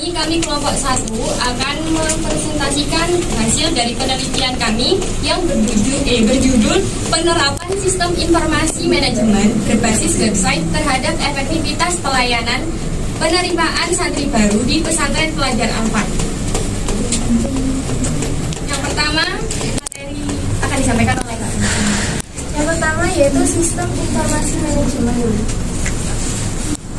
ini kami kelompok 1 akan mempresentasikan hasil dari penelitian kami yang berjudul penerapan sistem informasi manajemen berbasis website terhadap efektivitas pelayanan penerimaan santri baru di pesantren pelajar Al-Fat. Yang pertama, materi akan disampaikan oleh Kak. Yang pertama yaitu sistem informasi manajemen.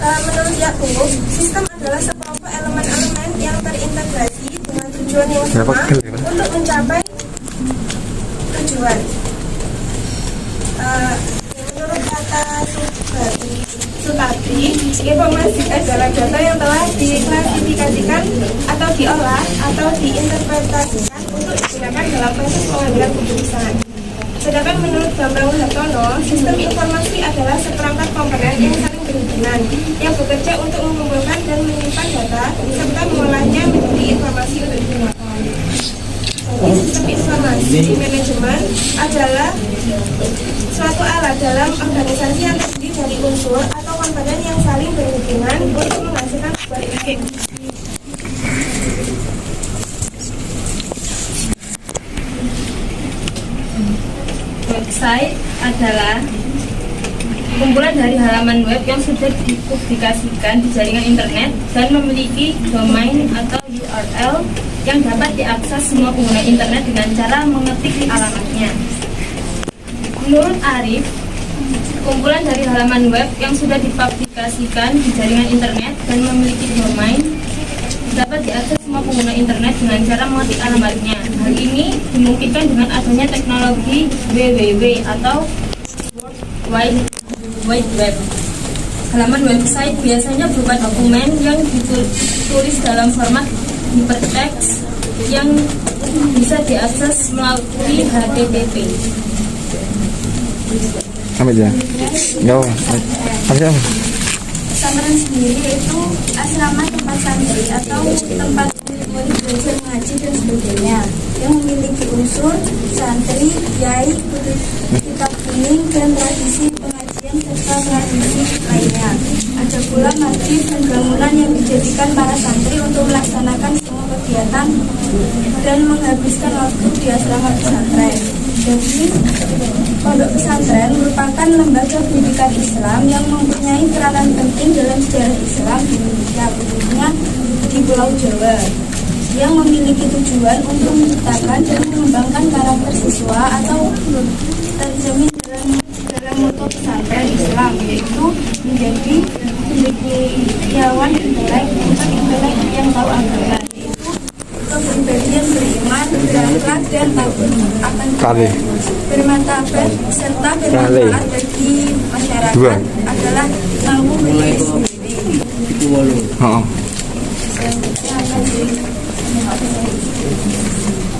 Menurut Yakub, sistem adalah sekelompok elemen-elemen yang terintegrasi dengan tujuan yang sama untuk mencapai tujuan. Menurut kata Sutati, informasi adalah data yang telah diklasifikasikan atau diolah atau diinterpretasikan untuk digunakan dalam proses pengambilan keputusan. Sedangkan menurut Bambang Hartono, sistem informasi adalah seperangkat komponen yang saling berhubungan yang bekerja untuk mengumpulkan dan menyimpan data serta mengolahnya menjadi informasi untuk digunakan. Sistem informasi manajemen adalah suatu alat dalam organisasi yang terdiri dari unsur atau komponen yang saling berhubungan untuk menghasilkan sebuah institusi. Website adalah kumpulan dari halaman web yang sudah dipublikasikan di jaringan internet dan memiliki domain atau URL yang dapat diakses semua pengguna internet dengan cara mengetik alamatnya. Menurut Arif, kumpulan dari halaman web yang sudah dipublikasikan di jaringan internet dan memiliki domain dapat diakses semua pengguna internet dengan cara mengetik alamatnya. Hal ini dimungkinkan dengan adanya teknologi WWW atau World Wide Web. Halaman website biasanya berupa dokumen yang ditulis dalam format hypertext yang bisa diakses melalui HTTP. Ambil ya. Jauh. Ambil. Pesantren sendiri yaitu asrama tempat santri atau tempat murid belajar mengaji dan sebagainya yang memiliki unsur santri, kiai, kitab kuning dan tradisi pengajian serta tradisi lainnya. Ada pula masjid dan bangunan yang dijadikan para santri untuk melaksanakan semua kegiatan dan menghabiskan waktu di asrama pesantren. Jadi, pondok pesantren merupakan lembaga pendidikan Islam yang mempunyai peranan penting dalam sejarah Islam di Indonesia, khususnya di Pulau Jawa, yang memiliki tujuan untuk menciptakan dan mengembangkan karakter siswa atau terjamin dalam moto pesantren Islam, yaitu menjadi cendekiawan intelek yang tahu agama, kepribadian beriman, berakhlak dan takut akan bermartabat serta bermanfaat bagi masyarakat adalah mampu berdiri sendiri.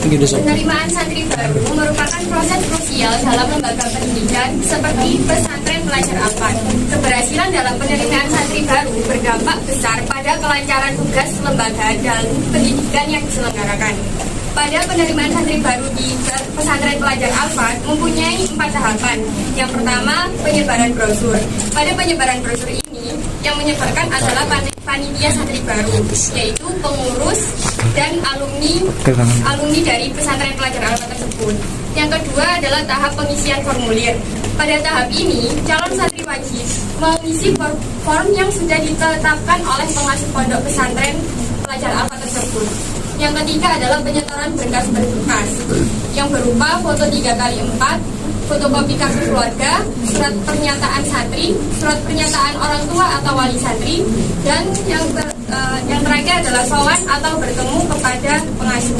Penerimaan santri baru merupakan proses krusial dalam lembaga pendidikan seperti pesantren pelajar Al-Fat. Keberhasilan dalam penerimaan santri baru berdampak besar pada kelancaran tugas lembaga dalam pendidikan yang diselenggarakan. Pada penerimaan santri baru di pesantren pelajar Al-Fat mempunyai 4 tahapan. Yang pertama, penyebaran brosur. Pada penyebaran brosur ini, yang menyebarkan adalah panitia santri baru, yaitu pengurus dan alumni dari pesantren pelajar Al-Fat tersebut. Yang kedua adalah tahap pengisian formulir. Pada tahap ini, calon santri wajib mengisi form yang sudah ditetapkan oleh pengasuh pondok pesantren pelajar Al-Fat tersebut. Yang ketiga adalah penyetoran berkas yang berupa foto 3x4, fotokopi kartu keluarga, surat pernyataan santri, surat pernyataan orang tua atau wali santri, dan yang terakhir adalah sowan atau bertemu kepada pengasuh.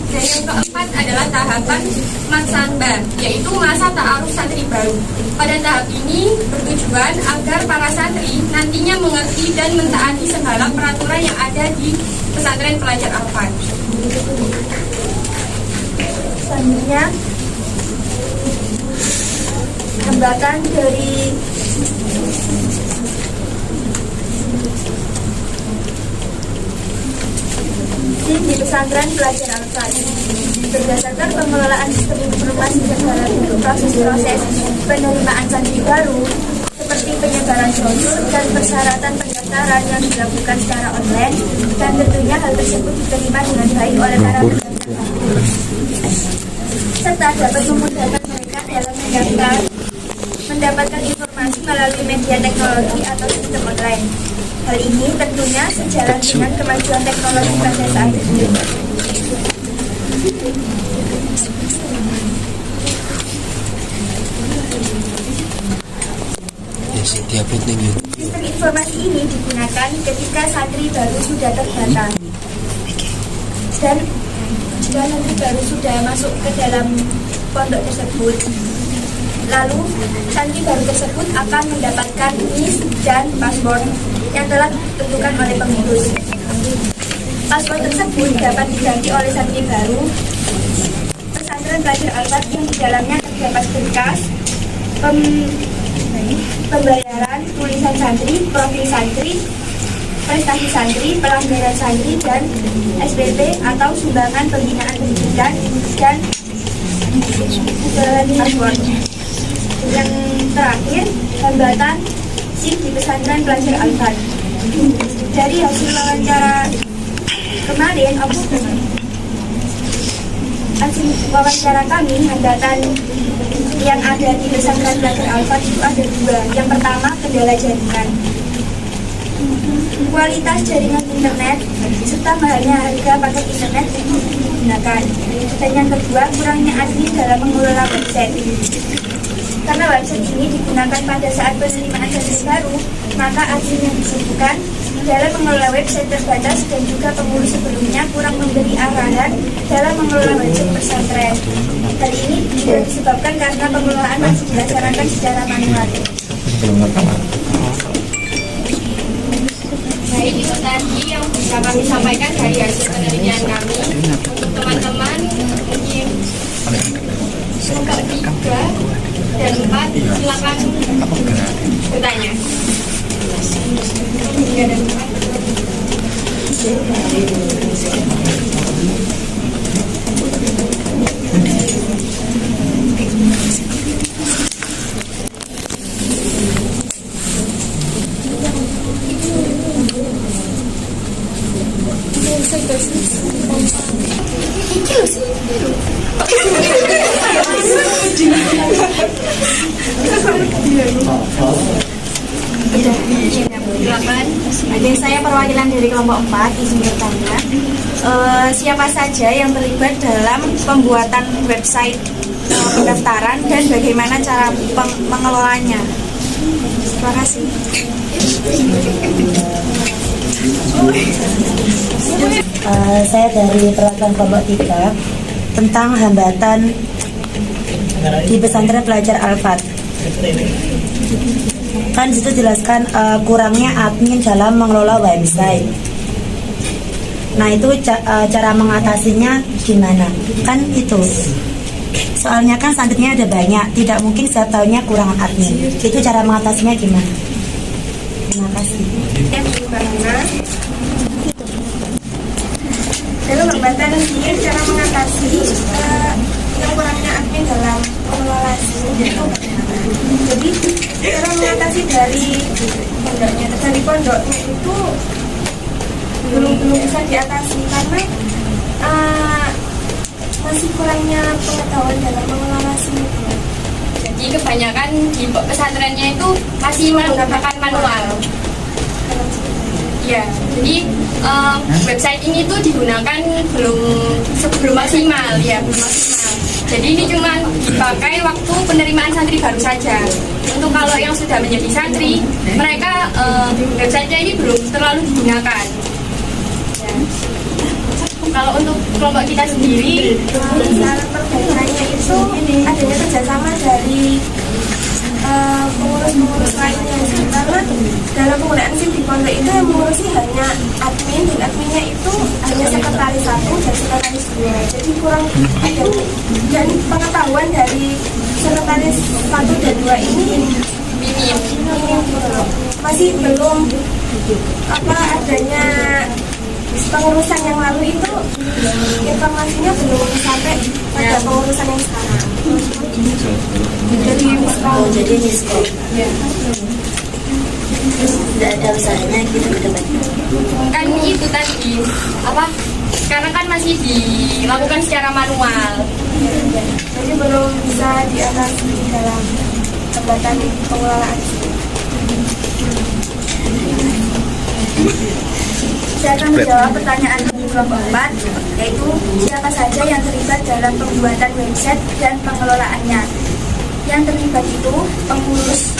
Dan yang keempat adalah tahapan maksamba, yaitu masa ta'aruf santri baru. Pada tahap ini bertujuan agar para santri nantinya mengerti dan mentaati segala peraturan yang ada di pesantren pelajar Al-Fat. Selanjutnya, hambatan dari di pesantren pelajar Al-Fat. Berdasarkan pengelolaan sistem informasi negara untuk proses-proses penerimaan santri baru seperti penyebaran brosur dan persyaratan pendaftaran yang dilakukan secara online dan Dan tentunya hal tersebut diterima dengan baik oleh para pendaftar, serta dapat memudahkan mereka dalam mendapatkan informasi melalui media teknologi atau sistem online. Hal ini tentunya sejalan dengan kemajuan teknologi pada saat ini. Sistem informasi ini digunakan ketika santri baru sudah terdata dan jika santri baru sudah masuk ke dalam pondok tersebut, lalu santri baru tersebut akan mendapatkan NIS dan password yang telah ditentukan oleh pengurus. Password tersebut dapat diganti oleh santri baru pesantren pelajar Al-Fat yang di dalamnya terdapat berkas pembayaran, tulisan santri, profil santri, prestasi santri, pelanggaran santri, dan SPP atau sumbangan pembinaan pendidikan dan password. Yang terakhir, hambatan SIM di pesantren pelajar Al-Fat. Dari hasil wawancara kemarin, hasil wawancara kami, hambatan yang ada di pesantren pelajar Al-Fat itu ada dua. Yang pertama, kendala jaringan, kualitas jaringan internet, serta mahalnya harga paket internet yang digunakan. Dan yang kedua, kurangnya admin dalam mengelola website. Karena website ini digunakan pada saat penerimaan santri baru, maka admin yang disebutkan dalam mengelola website terbatas dan juga pengurus sebelumnya kurang memberi arahan dalam mengelola website pesantren. Hal ini juga disebabkan karena pengelolaan masih dilaksanakan secara manual. Baik, itu tadi yang bisa kami sampaikan dari hasil penelitian kami. Untuk teman-teman mungkin semoga 3 dan 4 silakan bertanya. 3 dan 4. Baik, saya perwakilan dari kelompok 4, izin bertanya, siapa saja yang terlibat dalam pembuatan website pendaftaran dan bagaimana cara mengelolanya? Terima kasih. Saya dari perwakilan kelompok 3 tentang hambatan di pesantren pelajar Al-Fat. Kan situ jelaskan kurangnya admin dalam mengelola website. Nah itu cara mengatasinya gimana? Kan itu soalnya kan santrinya ada banyak, tidak mungkin setiap tahunnya kurang admin. Itu cara mengatasinya gimana? Terima kasih. Dalam hambatan sendiri, cara mengatasi yang kurangnya admin dalam mengelola itu. Jadi cara mengatasi dari pondoknya itu belum bisa diatasi karena masih kurangnya pengetahuan dalam mengelola media. Jadi kebanyakan di pesantrennya itu masih menggunakan manual. Ya, jadi website ini tuh digunakan belum maksimal, ya belum maksimal. Jadi ini cuma dipakai waktu penerimaan santri baru saja. Untuk kalau yang sudah menjadi santri, mereka websitenya ini belum terlalu digunakan. Ya. Kalau untuk kelompok kita sendiri, cara perbaikannya itu adanya kerjasama dari pengurus-pengurus lainnya, karena dalam penggunaan SIM di pondok itu yang mengurusi hanya admin, dan adminnya itu hanya sekretaris 1 dan sekretaris 2, jadi kurang ada, dan pengetahuan dari sekretaris 1 dan 2 ini minim, masih belum adanya pengurusan yang lalu itu informasinya belum sampai pada pengurusan yang sekarang. Jadi Jadi miskom. tidak ada usahanya gitu ke depannya. Kan itu tadi apa? Karena kan masih dilakukan secara manual. Jadi belum bisa diatasi dalam jabatan pengelolaan. Saya akan menjawab pertanyaan di kelompok 4, yaitu siapa saja yang terlibat dalam pembuatan website dan pengelolaannya. Yang terlibat itu pengurus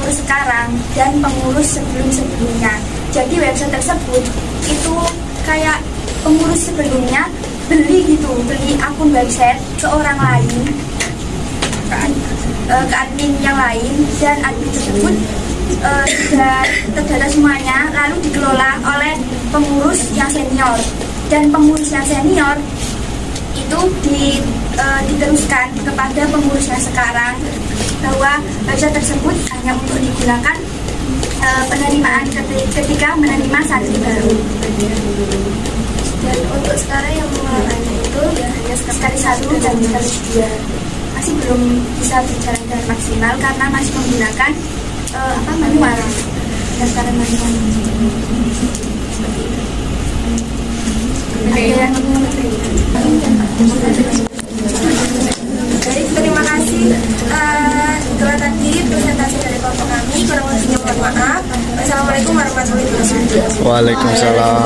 sekarang dan pengurus sebelum-sebelumnya. Jadi website tersebut itu kayak pengurus sebelumnya beli akun website ke orang lain, ke admin yang lain, dan admin tersebut sudah terdata semuanya, lalu dikelola oleh pengurus yang senior, dan pengurus yang senior itu diteruskan kepada pengurus yang sekarang bahwa website tersebut hanya untuk digunakan penerimaan ketika menerima santri baru. Dan untuk sekarang yang mengelolanya itu ya hanya sekali satu dan sekali dua, masih belum bisa berjalan dengan maksimal karena masih menggunakan manual, pendaftaran manual. Baik, terima kasih. Itulah tadi presentasi dari kelompok kami. Kurang lebihnya mohon maaf. Wassalamualaikum warahmatullahi wabarakatuh. Waalaikumsalam.